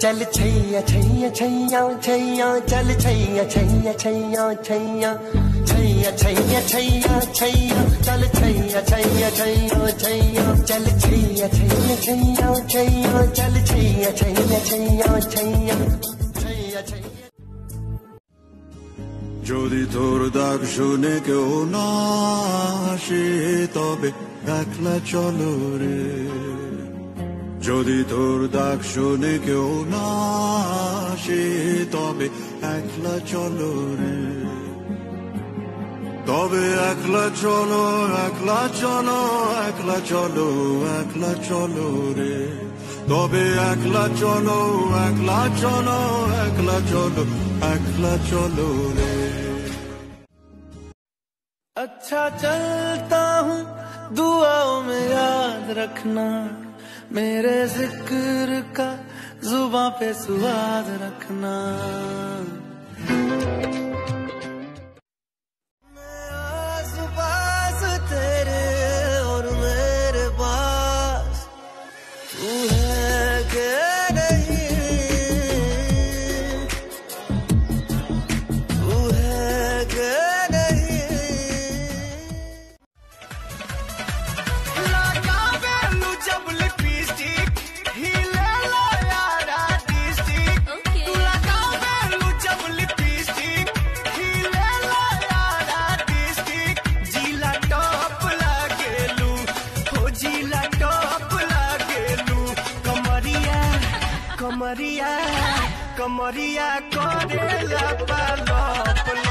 चल छैया छैया छैया छैया चल छैया छैया छैया छैया छैया छैया छैया छैया चल छैया छैया छैया छैया चल छैया छैया छैया छैया चल छैया छैया छैया छैया छैया छैया যদি তোর ডাক শুনে কেউ না আসে তবে একলা চলো রে যদি তোর ডাক শুনে কেউ না আসে তবে একলা চলো রে তবে একলা চলো একলা চলো একলা চলো একলা চলো রে তবে একলা চলো একলা চলো একলা চলো একলা চলো রে अच्छा चलता हूँ दुआओं में याद रखना मेरे जिक्र का जुबां पे सुवाद रखना मैं आस-पास तेरे और मेरे पास तू है के नहीं तू है के कमरिया कमरिया करेला पालो